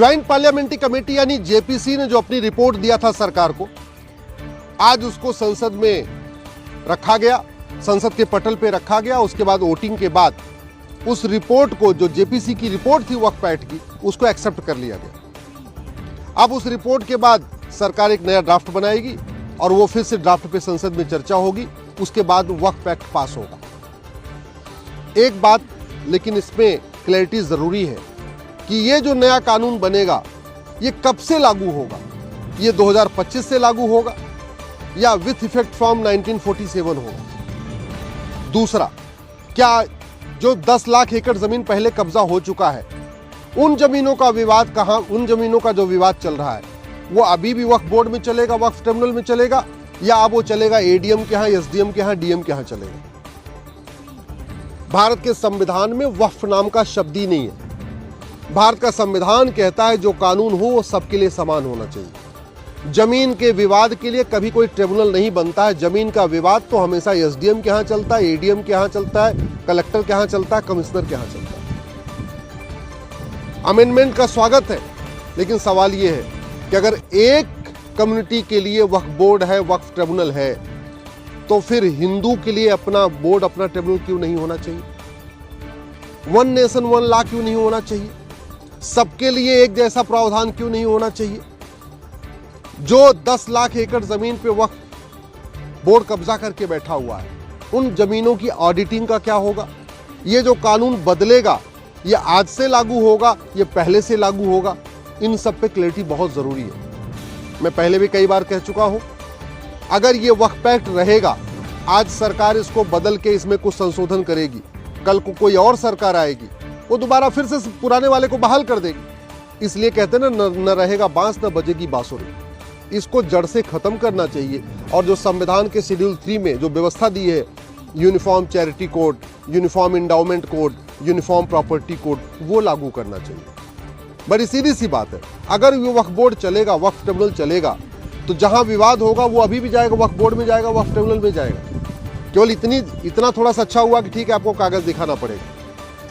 Joint parliamentary committee यानी JPC ने जो अपनी रिपोर्ट दिया था सरकार को, आज उसको संसद में रखा गया, संसद के पटल पे रखा गया। उसके बाद वोटिंग के बाद उस रिपोर्ट को, जो जेपीसी की रिपोर्ट थी वक्फ एक्ट की, उसको एक्सेप्ट कर लिया गया। अब उस रिपोर्ट के बाद सरकार एक नया ड्राफ्ट बनाएगी और वो फिर से ड्राफ्ट पे संसद में चर्चा होगी। उसके बाद वक्फ एक्ट पास होगा। एक बात लेकिन इसमें क्लैरिटी जरूरी है कि ये जो नया कानून बनेगा ये कब से लागू होगा। ये 2025 से लागू होगा या विथ इफेक्ट फ्रॉम 1947 होगा। दूसरा, क्या जो 10 लाख एकड़ जमीन पहले कब्जा हो चुका है, उन जमीनों का विवाद कहां, उन जमीनों का जो विवाद चल रहा है वो अभी भी वक्फ बोर्ड में चलेगा, वक्फ ट्रिब्यूनल में चलेगा, या अब वो चलेगा एडीएम के यहां, एसडीएम के यहां, डीएम के यहां चलेगा। भारत के संविधान में वक्फ नाम का शब्द ही नहीं है। भारत का संविधान कहता है जो कानून हो वो सबके लिए समान होना चाहिए। जमीन के विवाद के लिए कभी कोई ट्रिब्यूनल नहीं बनता है। जमीन का विवाद तो हमेशा एसडीएम के यहां चलता है, एडीएम के यहां चलता है, कलेक्टर के यहां चलता है, कमिश्नर के यहां चलता है। अमेंडमेंट का स्वागत है, लेकिन सवाल यह है कि अगर एक कम्युनिटी के लिए वक्फ बोर्ड है, वक्फ ट्रिब्यूनल है, तो फिर हिंदू के लिए अपना बोर्ड, अपना ट्रिब्यूनल क्यों नहीं होना चाहिए? वन नेशन वन लॉ क्यों नहीं होना चाहिए? सबके लिए एक जैसा प्रावधान क्यों नहीं होना चाहिए? जो 10 लाख एकड़ जमीन पे वक्फ बोर्ड कब्जा करके बैठा हुआ है, उन जमीनों की ऑडिटिंग का क्या होगा? ये जो कानून बदलेगा, ये आज से लागू होगा, ये पहले से लागू होगा? इन सब पे क्लैरिटी बहुत जरूरी है। मैं पहले भी कई बार कह चुका हूं, अगर ये वक्फ एक्ट रहेगा, आज सरकार इसको बदल के इसमें कुछ संशोधन करेगी, कल को कोई और सरकार आएगी, वो दोबारा फिर से पुराने वाले को बहाल कर देगी। इसलिए कहते हैं ना, न रहेगा बांस न बजेगी बांसुरी। इसको जड़ से खत्म करना चाहिए। और जो संविधान के शेड्यूल 3 में जो व्यवस्था दी है, uniform charity code, uniform endowment code, uniform property code, वो लागू करना चाहिए। बड़ी सीधी सी बात है, अगर ये वक्फ बोर्ड चलेगा, वक्फ ट्रिब्यूनल चलेगा, तो जहां विवाद होगा वो अभी भी जाएगा, वक्फ बोर्ड में जाएगा, वक्फ ट्रिब्यूनल में जाएगा। केवल इतना थोड़ा सा अच्छा हुआ कि ठीक है, आपको कागज दिखाना पड़ेगा,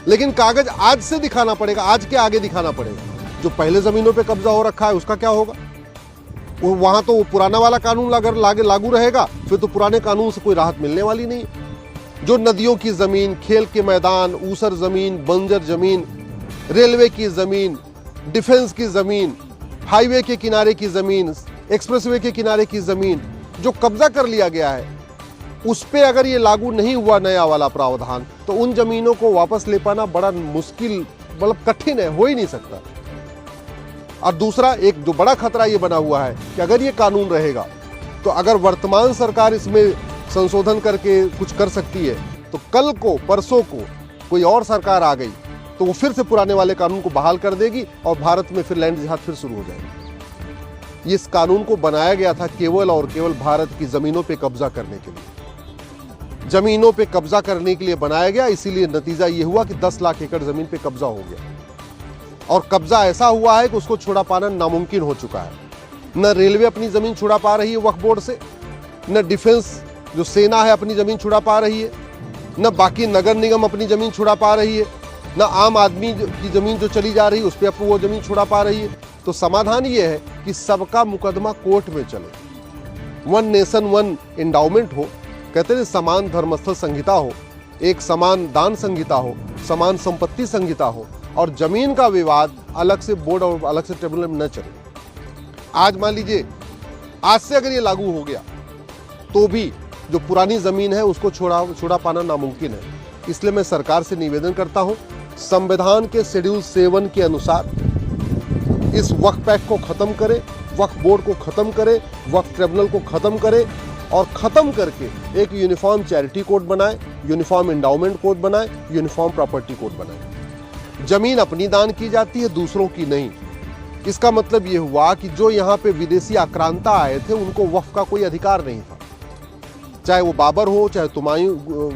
लेकिन कागज आज से दिखाना पड़ेगा, आज के आगे दिखाना पड़ेगा। जो पहले जमीनों पे कब्जा हो रखा है उसका क्या होगा? वहां तो वो पुराना वाला कानून अगर लागू रहेगा, फिर तो पुराने कानून से कोई राहत मिलने वाली नहीं। जो नदियों की जमीन, खेल के मैदान, ऊसर जमीन, बंजर जमीन, रेलवे की जमीन, डिफेंस की जमीन, हाईवे के किनारे की जमीन, एक्सप्रेसवे के किनारे की जमीन जो कब्जा कर लिया गया है, उस पे अगर ये लागू नहीं हुआ नया वाला प्रावधान, तो उन जमीनों को वापस ले पाना बड़ा मुश्किल, मतलब कठिन है, हो ही नहीं सकता। और दूसरा एक जो बड़ा खतरा ये बना हुआ है कि अगर ये कानून रहेगा, तो अगर वर्तमान सरकार इसमें संशोधन करके कुछ कर सकती है, तो कल को, परसों को कोई और सरकार आ गई तो वो फिर से पुराने वाले कानून को बहाल कर देगी और भारत में फिर लैंड जिहाद फिर शुरू हो जाएगी। इस कानून को बनाया गया था केवल और केवल भारत की जमीनों पे कब्जा करने के लिए, जमीनों पे कब्जा करने के लिए बनाया गया। इसीलिए नतीजा ये हुआ कि 10 लाख एकड़ जमीन पे कब्जा हो गया, और कब्जा ऐसा हुआ है कि उसको छुड़ा पाना नामुमकिन हो चुका है। न रेलवे अपनी जमीन छुड़ा पा रही है वक्फ बोर्ड से, न डिफेंस जो सेना है अपनी जमीन छुड़ा पा रही है, न बाकी नगर निगम अपनी जमीन छुड़ा पा रही है, न आम आदमी की जमीन जो चली जा रही है उस पर वो जमीन छुड़ा पा रही है। तो समाधान ये है कि सबका मुकदमा कोर्ट में चले, वन नेशन वन इंडाउमेंट हो, कहते हैं समान धर्मस्थल संहिता हो, एक समान दान संहिता हो, समान संपत्ति संहिता हो, और जमीन का विवाद अलग से बोर्ड और अलग से ट्रिब्यूनल में न चले। आज मान लीजिए, आज से अगर ये लागू हो गया तो भी जो पुरानी जमीन है उसको छुड़ा पाना नामुमकिन है। इसलिए मैं सरकार से निवेदन करता हूं, संविधान के शेड्यूल 7 के अनुसार इस वक्फ एक्ट को खत्म करें, वक्फ बोर्ड को खत्म करें, वक्फ ट्रिब्यूनल को खत्म करें, और खत्म करके एक यूनिफॉर्म चैरिटी कोड बनाए, यूनिफॉर्म इंडाउमेंट कोड बनाए, यूनिफॉर्म प्रॉपर्टी कोड बनाए। जमीन अपनी दान की जाती है, दूसरों की नहीं। इसका मतलब यह हुआ कि जो यहाँ पे विदेशी आक्रांता आए थे उनको वक्फ का कोई अधिकार नहीं था। चाहे वो बाबर हो, चाहे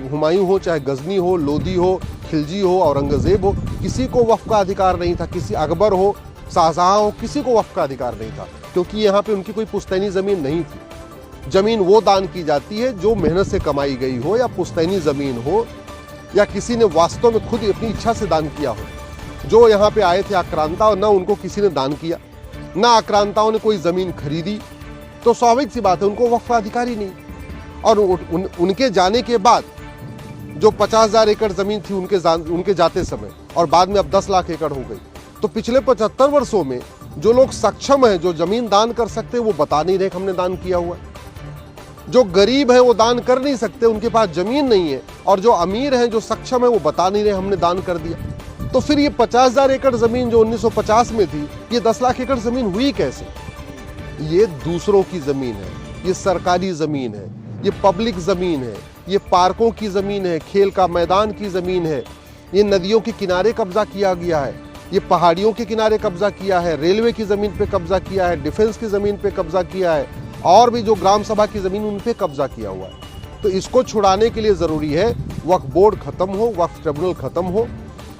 हुमायूं हो, चाहे गजनी हो, लोदी हो, खिलजी हो, औरंगजेब हो, किसी को वक्फ का अधिकार नहीं था। किसी अकबर हो, शाहजहां हो, किसी को वक्फ का अधिकार नहीं था, क्योंकि यहाँ पे उनकी कोई पुश्तैनी जमीन नहीं थी। जमीन वो दान की जाती है जो मेहनत से कमाई गई हो, या पुश्तैनी जमीन हो, या किसी ने वास्तव में खुद अपनी इच्छा से दान किया हो। जो यहाँ पे आए थे आक्रांता, और ना उनको किसी ने दान किया, ना आक्रांताओं ने कोई जमीन खरीदी, तो स्वाभाविक सी बात है उनको वक्फ का अधिकार ही नहीं। और उनके जाने के बाद जो 50,000 एकड़ जमीन थी उनके जाते समय, और बाद में अब 10 लाख एकड़ हो गई। तो पिछले 75 वर्षों में जो लोग सक्षम हैं, जो जमीन दान कर सकते हैं, वो बता नहीं रहे कि हमने दान किया हुआ है। जो गरीब है वो दान कर नहीं सकते, उनके पास जमीन नहीं है, और जो अमीर हैं, जो सक्षम है, वो बता नहीं रहे हमने दान कर दिया। तो फिर ये 50,000 एकड़ जमीन जो 1950 में थी, ये 10 लाख एकड़ जमीन हुई कैसे? ये दूसरों की जमीन है, ये सरकारी जमीन है, ये पब्लिक जमीन है, ये पार्कों की जमीन है, खेल का मैदान की जमीन है, ये नदियों के किनारे कब्जा किया गया है, ये पहाड़ियों के किनारे कब्जा किया है, रेलवे की जमीन पे कब्जा किया है, डिफेंस की जमीन पे कब्जा किया है, और भी जो ग्राम सभा की जमीन उन पे कब्जा किया हुआ है। तो इसको छुड़ाने के लिए जरूरी है वक्फ बोर्ड खत्म हो, वक्फ ट्रिब्यूनल खत्म हो,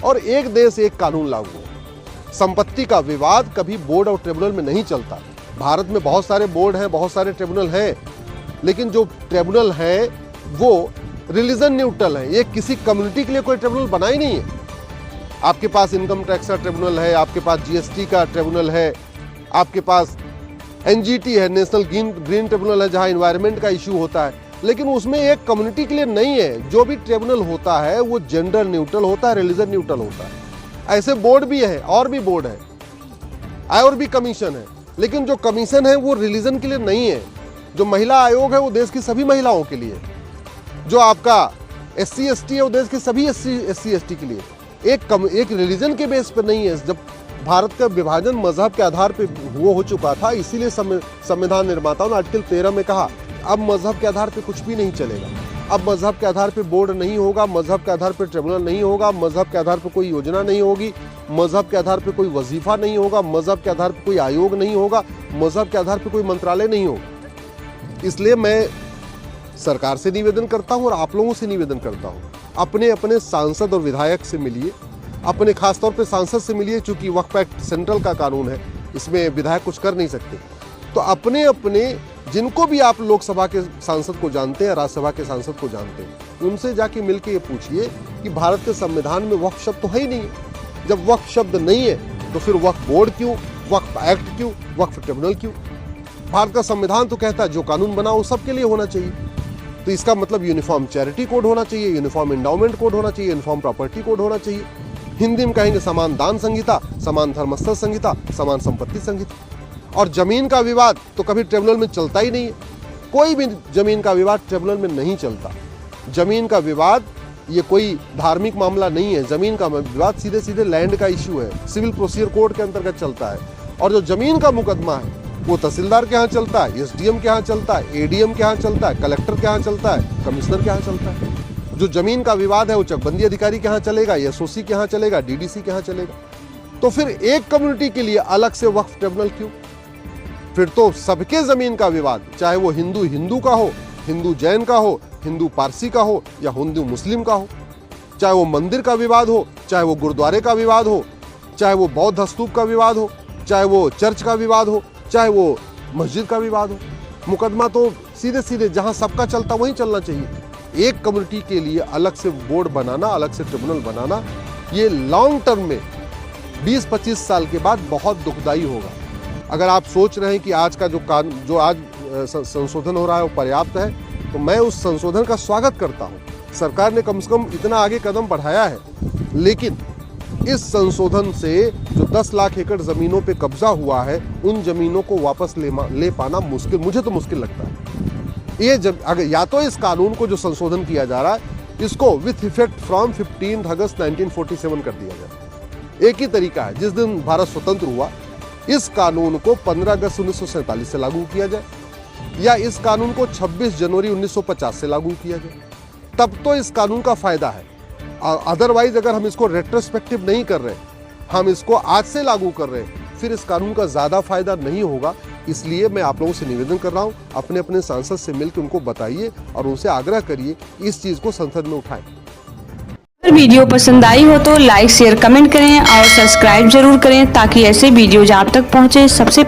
और एक देश एक कानून लागू हो। संपत्ति का विवाद कभी बोर्ड और ट्रिब्यूनल में नहीं चलता। भारत में बहुत सारे बोर्ड हैं, बहुत सारे ट्रिब्यूनल हैं, लेकिन जो ट्रिब्यूनल है वो रिलीजन न्यूट्रल है। ये किसी कम्युनिटी के लिए कोई ट्रिब्यूनल बना ही नहीं है। आपके पास इनकम टैक्स का ट्रिब्यूनल है, आपके पास जीएसटी का ट्रिब्यूनल है, आपके पास एनजीटी है, नेशनल ग्रीन ट्रिब्यूनल है, जहां एनवायरनमेंट का इशू होता है, लेकिन उसमें एक कम्युनिटी के लिए नहीं है। जो भी ट्रिब्यूनल होता है वो जेंडर न्यूट्रल होता है, रिलीजन न्यूट्रल होता है। ऐसे बोर्ड भी है, और भी बोर्ड है, और भी कमीशन है, लेकिन जो कमीशन है वो रिलीजन के लिए नहीं है। जो महिला आयोग है वो देश की सभी महिलाओं के लिए, जो आपका SC ST है वो देश के सभी SC ST के लिए, एक रिलीजन के बेस पर नहीं है। जब भारत का विभाजन मजहब के आधार पे हो चुका था, इसीलिए संविधान निर्माताओं ने आर्टिकल 13 में कहा अब मजहब के आधार पे कुछ भी नहीं चलेगा। अब मजहब के आधार पे बोर्ड नहीं होगा, मजहब के आधार पे ट्रिब्यूनल नहीं होगा, मजहब के आधार पे कोई योजना नहीं होगी, मजहब के आधार पे कोई वजीफा नहीं होगा, मजहब के आधार पे कोई आयोग नहीं होगा, मजहब के आधार पे कोई मंत्रालय नहीं होगा। इसलिए मैं सरकार से निवेदन करता हूं और आप लोगों से निवेदन करता हूं, अपने अपने सांसद और विधायक से मिलिए, अपने खासतौर पे सांसद से मिलिए, चूंकि वक्फ एक्ट सेंट्रल का कानून है, इसमें विधायक कुछ कर नहीं सकते। तो अपने अपने जिनको भी आप लोकसभा के सांसद को जानते हैं, राज्यसभा के सांसद को जानते हैं, उनसे जाके मिलके ये पूछिए कि भारत के संविधान में वक्फ शब्द तो है ही नहीं है। जब वक्फ शब्द नहीं है तो फिर वक्फ बोर्ड क्यों, वक्फ एक्ट क्यों, वक्फ ट्रिब्यूनल क्यों? भारत का संविधान तो कहता है जो कानून बना वो सबके लिए होना चाहिए। तो इसका मतलब यूनिफॉर्म चैरिटी कोड होना चाहिए, यूनिफॉर्म एंडाउमेंट कोड होना चाहिए, यूनिफॉर्म प्रॉपर्टी कोड होना चाहिए। हिंदी में कहेंगे समान दान संहिता, समान धर्मस्थल संहिता, समान संपत्ति संहिता। और जमीन का विवाद तो कभी ट्रिब्यूनल में चलता ही नहीं है। कोई भी जमीन का विवाद ट्रिब्यूनल में नहीं चलता। जमीन का विवाद ये कोई धार्मिक मामला नहीं है। जमीन का विवाद सीधे सीधे लैंड का इशू है, सिविल प्रोसीजर कोड के अंतर्गत चलता है। और जो जमीन का मुकदमा है वो तहसीलदार के यहाँ चलता है, SDM के यहाँ चलता है, ADM के यहाँ चलता है, कलेक्टर के यहाँ चलता है, कमिश्नर के यहाँ चलता है। जो जमीन का विवाद है वो चकबंदी अधिकारी के यहाँ चलेगा, SOC के यहाँ चलेगा, DDC के यहाँ चलेगा। तो फिर एक कम्युनिटी के लिए अलग से वक्फ ट्रिब्यूनल क्यों? फिर तो सबके जमीन का विवाद, चाहे वो हिंदू का हो, हिंदू जैन का हो, हिंदू पारसी का हो, या हिंदू मुस्लिम का हो, चाहे वो मंदिर का विवाद हो, चाहे वो गुरुद्वारे का विवाद हो, चाहे वो बौद्ध स्तूप का विवाद हो, चाहे वो चर्च का विवाद हो, चाहे वो मस्जिद का विवाद हो, मुकदमा तो सीधे सीधे जहां सबका चलता वहीं चलना चाहिए। एक कम्युनिटी के लिए अलग से बोर्ड बनाना, अलग से ट्रिब्यूनल बनाना, ये लॉन्ग टर्म में 20-25 साल के बाद बहुत दुखदाई होगा। अगर आप सोच रहे हैं कि आज का जो आज संशोधन हो रहा है वो पर्याप्त है, तो मैं उस संशोधन का स्वागत करता हूं। सरकार ने कम से कम इतना आगे कदम बढ़ाया है, लेकिन इस संशोधन से जो 10 लाख एकड़ जमीनों पे कब्जा हुआ है, उन जमीनों को वापस ले पाना मुश्किल, मुझे तो मुश्किल लगता है। ये अगर या तो इस कानून को जो संशोधन किया जा रहा है, इसको विथ इफेक्ट फ्रॉम 15 अगस्त 1947 कर दिया जाए। एक ही तरीका है, जिस दिन भारत स्वतंत्र हुआ इस कानून को 15 अगस्त 1947 से लागू किया जाए, या इस कानून को 26 जनवरी 1950 से लागू किया जाए, तब तो इस कानून का फायदा है। अदरवाइज अगर हम इसको रेट्रोस्पेक्टिव नहीं कर रहे, हम इसको आज से लागू कर रहे हैं, फिर इस कानून का ज्यादा फायदा नहीं होगा। इसलिए मैं आप लोगों से निवेदन कर रहा हूं, अपने अपने सांसद से मिलकर उनको बताइए और उनसे आग्रह करिए इस चीज को संसद में उठाएं। अगर वीडियो पसंद आई हो तो लाइक, शेयर, कमेंट करें और सब्सक्राइब जरूर करें, ताकि ऐसे वीडियोज आप तक पहुंचे सबसे